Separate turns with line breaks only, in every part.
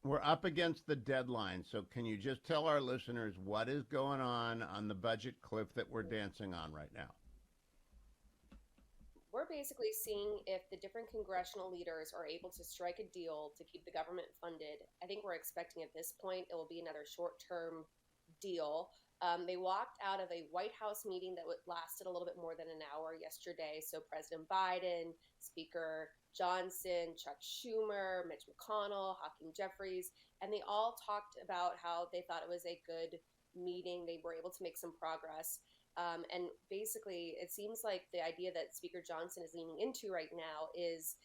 We're up against the deadline, so can you just tell our listeners what is going on the budget cliff that we're dancing on right now?
We're basically seeing if the different congressional leaders are able to strike a deal to keep the government funded. I think we're expecting at this point it will be another short term deal. They walked out of a White House meeting that lasted a little bit more than an hour yesterday. So President Biden, Speaker Johnson, Chuck Schumer, Mitch McConnell, Hakeem Jeffries, and they all talked about how they thought it was a good meeting. They were able to make some progress. And basically, it seems like the idea that Speaker Johnson is leaning into right now is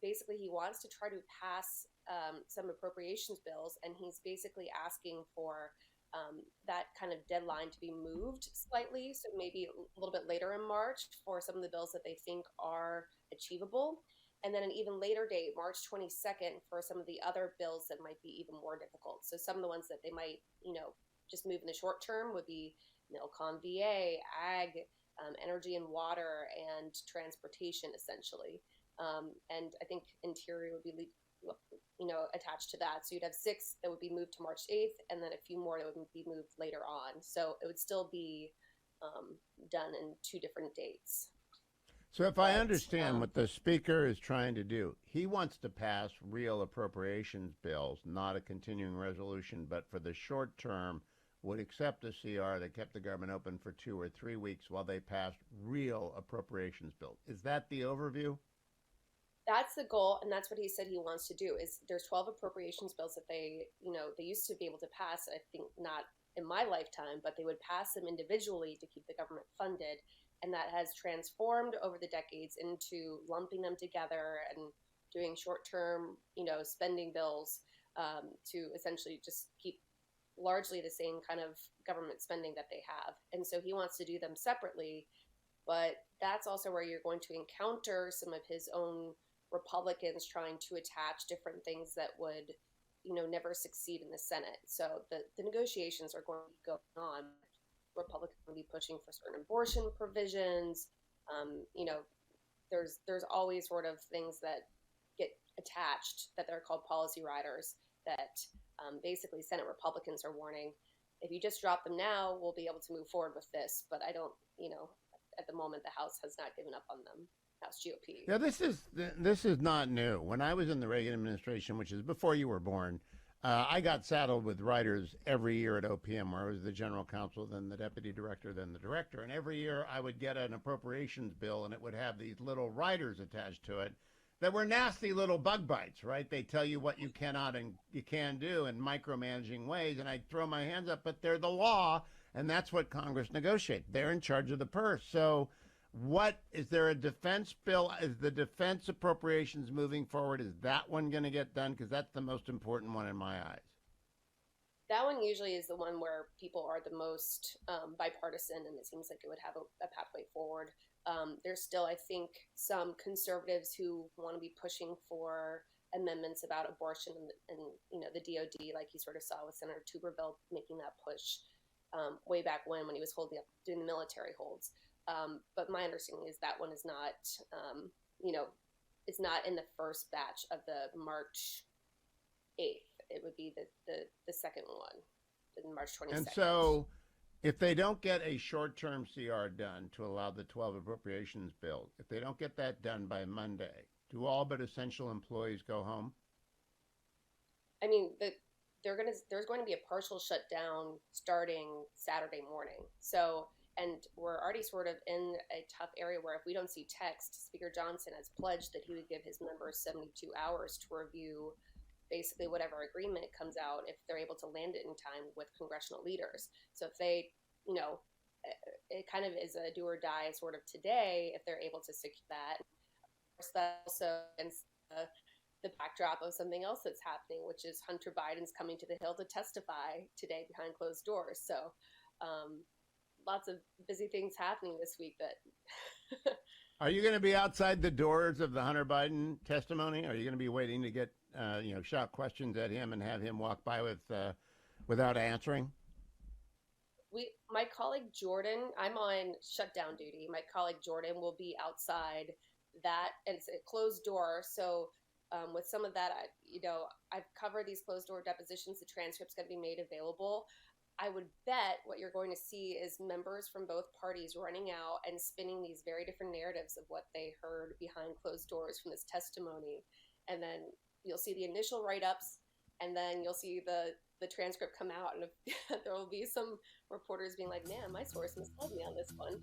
basically he wants to try to pass some appropriations bills, and he's basically asking for that kind of deadline to be moved slightly. So maybe a little bit later in March for some of the bills that they think are achievable. And then an even later date, March 22nd, for some of the other bills that might be even more difficult. So some of the ones that they might, just move in the short term would be Milcom VA, ag, energy and water, and transportation, essentially. And I think interior would be, attached to that. So you'd have six that would be moved to March 8th, and then a few more that would be moved later on. So it would still be done in two different dates.
So, if I
But
understand what the speaker is trying to do, he wants to pass real appropriations bills, not a continuing resolution, but for the short term, would accept a CR that kept the government open for 2 or 3 weeks while they passed real appropriations bills. Is that the overview?
that's the goal, and that's what he said he wants to do. Is there's 12 appropriations bills that they used to be able to pass. I think not in my lifetime, but they would pass them individually to keep the government funded, and that has transformed over the decades into lumping them together and doing short-term, spending bills to essentially just keep largely the same kind of government spending that they have. And so he wants to do them separately, but that's also where you're going to encounter some of his own Republicans trying to attach different things that would, never succeed in the Senate. So the negotiations are going to be going on. Republicans will be pushing for certain abortion provisions. Um, you know, there's always sort of things that get attached that they're called policy riders that basically Senate Republicans are warning, if you just drop them now, we'll be able to move forward with this. But I don't, at the moment, the House has not given up on them. House GOP.
Yeah, this is not new. When I was in the Reagan administration, which is before you were born, I got saddled with writers every year at OPM, where I was the general counsel, then the deputy director, then the director. And every year I would get an appropriations bill, and it would have these little writers attached to it that were nasty little bug bites, right? They tell you what you cannot and you can do in micromanaging ways. And I'd throw my hands up, but they're the law, and that's what Congress negotiates. They're in charge of the purse. So what is there a defense bill? Is the defense appropriations moving forward? Is that one going to get done? Because that's the most important one in my eyes.
That one usually is the one where people are the most bipartisan, and it seems like it would have a pathway forward. There's still, I think, some conservatives who want to be pushing for amendments about abortion and the DOD, like you sort of saw with Senator Tuberville making that push way back when he was holding up doing the military holds. But my understanding is that one is not, you know, it's not in the first batch of the March 8th. It would be the second one, the March
And
22nd.
so if they don't get a short-term CR done to allow the 12 appropriations bills, if they don't get that done by Monday, do all but essential employees go home?
I mean, there's going to be a partial shutdown starting Saturday morning. So, and we're already sort of in a tough area where if we don't see text, Speaker Johnson has pledged that he would give his members 72 hours to review basically whatever agreement comes out if they're able to land it in time with congressional leaders. So if they, you know, it kind of is a do or die sort of today if they're able to secure that. Of course, that also against the backdrop of something else that's happening, which is Hunter Biden's coming to the Hill to testify today behind closed doors. So lots of busy things happening this week that
Are you going to be outside the doors of the Hunter Biden testimony? Are you going to be waiting to get, shout questions at him and have him walk by without answering?
my colleague Jordan, I'm on shutdown duty. My colleague Jordan will be outside that, and it's a closed door. So With some of that, I've covered these closed door depositions. The transcript's going to be made available. I would bet what you're going to see is members from both parties running out and spinning these very different narratives of what they heard behind closed doors from this testimony. And then you'll see the initial write-ups, and then you'll see the transcript come out, and there will be some reporters being like, man, my source misled me on this one.